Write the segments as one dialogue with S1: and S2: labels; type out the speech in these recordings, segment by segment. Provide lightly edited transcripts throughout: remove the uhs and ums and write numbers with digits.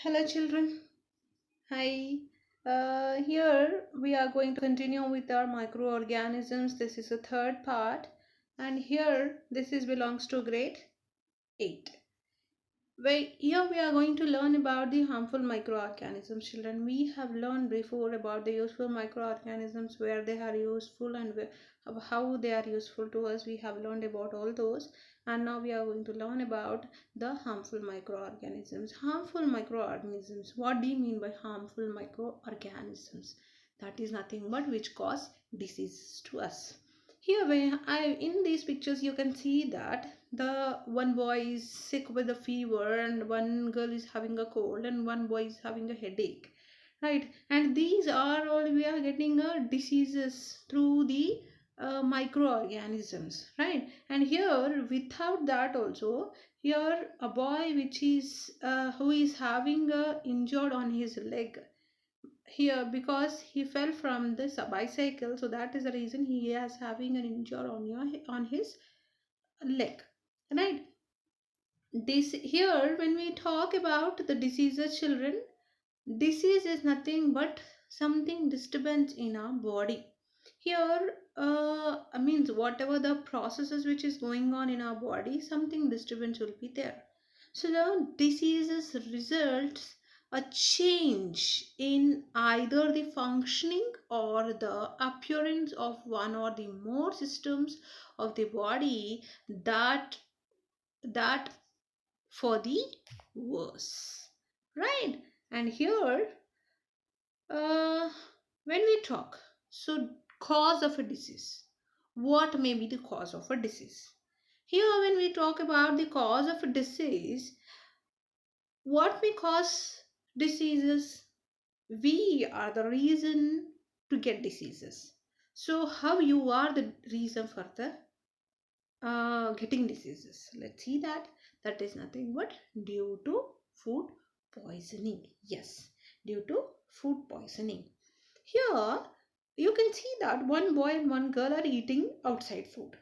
S1: Hello, children. Hi. Here we are going to continue with our microorganisms. This is the third part, and here this is belongs to grade 8. Here we are going to learn about the harmful microorganisms. Children, we have learned before about the useful microorganisms, where they are useful and how they are useful to us. We have learned about all those, and now we are going to learn about the harmful microorganisms. Harmful microorganisms. What do you mean by harmful microorganisms? That is nothing but which cause diseases to us. Here in these pictures you can see that the one boy is sick with a fever and one girl is having a cold and one boy is having a headache, right? And these are all we are getting diseases through the microorganisms, right? And here without that also, here a boy which is who is having a injured on his leg here because he fell from this bicycle, so that is the reason he is having an injury on his leg, right? This here when we talk about the diseases, children, disease is nothing but something disturbance in our body. Here means whatever the processes which is going on in our body, something disturbance will be there. So the diseases results a change in either the functioning or the appearance of one or the more systems of the body that for the worse, right? And here uh, when we talk, so cause of a disease, what may be the cause of a disease? Here when we talk about the cause of a disease, what may cause diseases? We are the reason to get diseases. So how you are the reason for the getting diseases? Let's see that. That is nothing but due to food poisoning. Yes, due to food poisoning. Here you can see that one boy and one girl are eating outside food.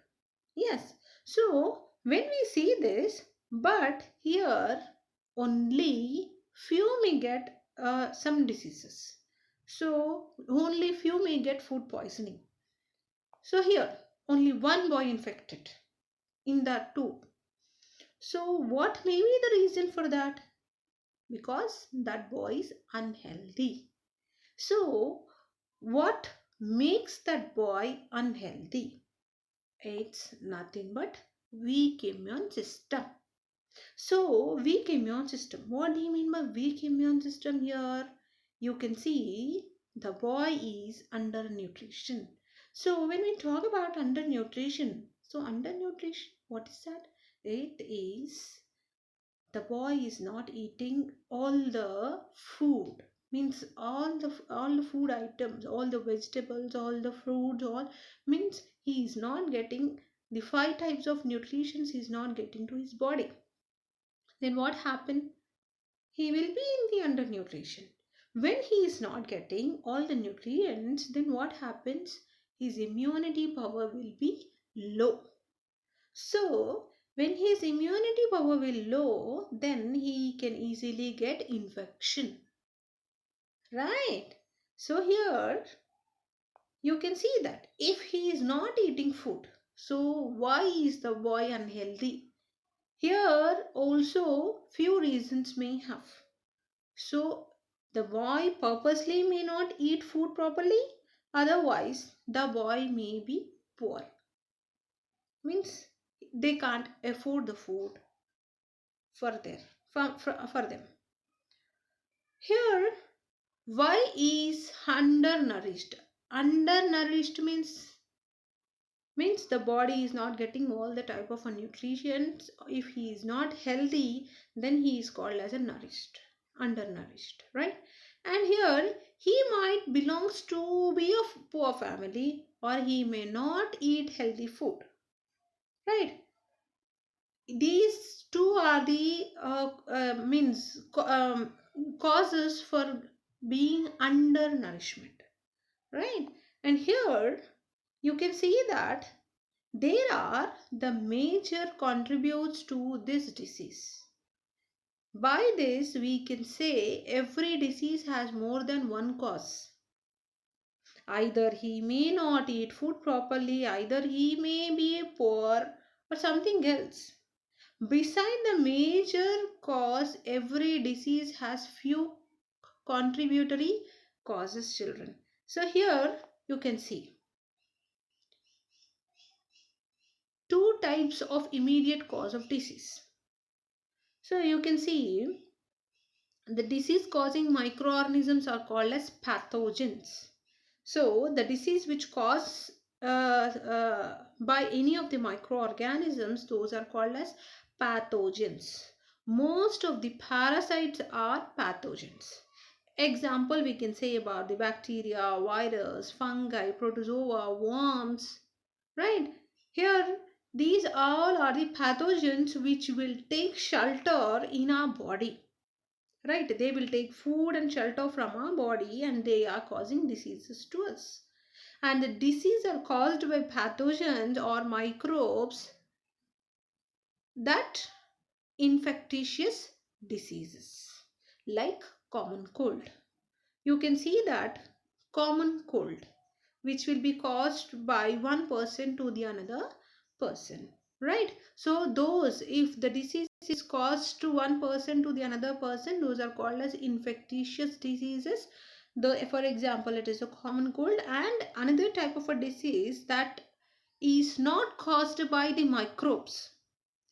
S1: Yes, so when we see this, but here only few may get some diseases. So only few may get food poisoning. So here only one boy infected in that too. So what may be the reason for that? Because that boy is unhealthy. So what makes that boy unhealthy? It's nothing but weak immune system. So weak immune system. What do you mean by weak immune system here? You can see the boy is undernutrition. So when we talk about undernutrition, so undernutrition, what is that? It is the boy is not eating all the food, means all the food items, all the vegetables, all the fruits, all, means he is not getting the five types of nutrition, he is not getting to his body. Then what happen? He will be in the undernutrition. When he is not getting all the nutrients, then what happens? His immunity power will be low. So when his immunity power will low, then he can easily get infection, right? So here you can see that if he is not eating food, so why is the boy unhealthy? Here also few reasons may have. So the boy purposely may not eat food properly, otherwise the boy may be poor, means they can't afford the food for their for them. Here, why is undernourished? Undernourished means the body is not getting all the type of nutrition. If he is not healthy, then he is called as a nourished, undernourished, right? And here he might belongs to be of poor family, or he may not eat healthy food, right? These two are the causes for being undernourishment, right? And here you can see that there are the major contributes to this disease. By this, we can say every disease has more than one cause. Either he may not eat food properly, either he may be poor, or something else. Beside the major cause, every disease has few contributory causes, children. So here you can see two types of immediate cause of disease. So you can see the disease causing microorganisms are called as pathogens. So the disease which caused by any of the microorganisms, those are called as pathogens. Most of the parasites are pathogens. Example we can say about the bacteria, virus, fungi, protozoa, worms, right? Here these all are the pathogens which will take shelter in our body, right? They will take food and shelter from our body and they are causing diseases to us. And the diseases are caused by pathogens or microbes that infectious diseases like common cold. You can see that common cold which will be caused by one person to the another person, right? So those, if the disease is caused to one person to the another person, those are called as infectious diseases. The, for example, it is a common cold. And another type of a disease that is not caused by the microbes,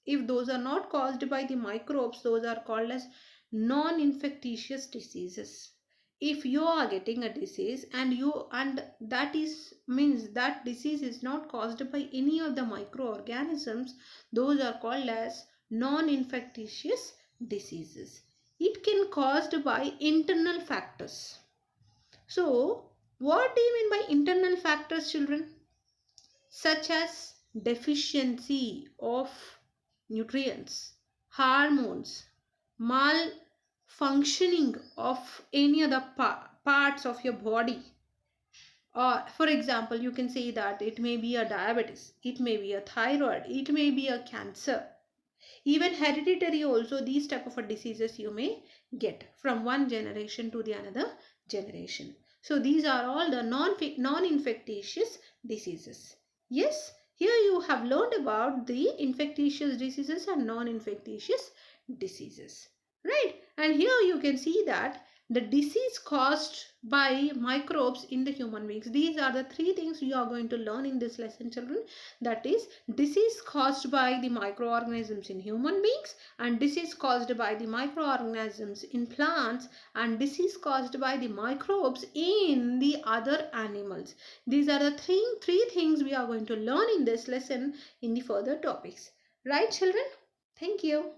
S1: if those are not caused by the microbes, those are called as non-infectious diseases. If you are getting a disease and that is means that disease is not caused by any of the microorganisms, those are called as non-infectious diseases. It can caused by internal factors. So what do you mean by internal factors, children? Such as deficiency of nutrients, hormones, malfunctioning of any other parts of your body. Or, for example, you can say that it may be a diabetes, it may be a thyroid, it may be a cancer. Even hereditary also, these type of diseases you may get from one generation to the another generation. So these are all the non-infectious diseases. Yes, here you have learned about the infectious diseases and non-infectious diseases, right? And here you can see that the disease caused by microbes in the human beings. These are the three things you are going to learn in this lesson, children. That is disease caused by the microorganisms in human beings, and disease caused by the microorganisms in plants, and disease caused by the microbes in the other animals. These are the three things we are going to learn in this lesson in the further topics. Right, children? Thank you.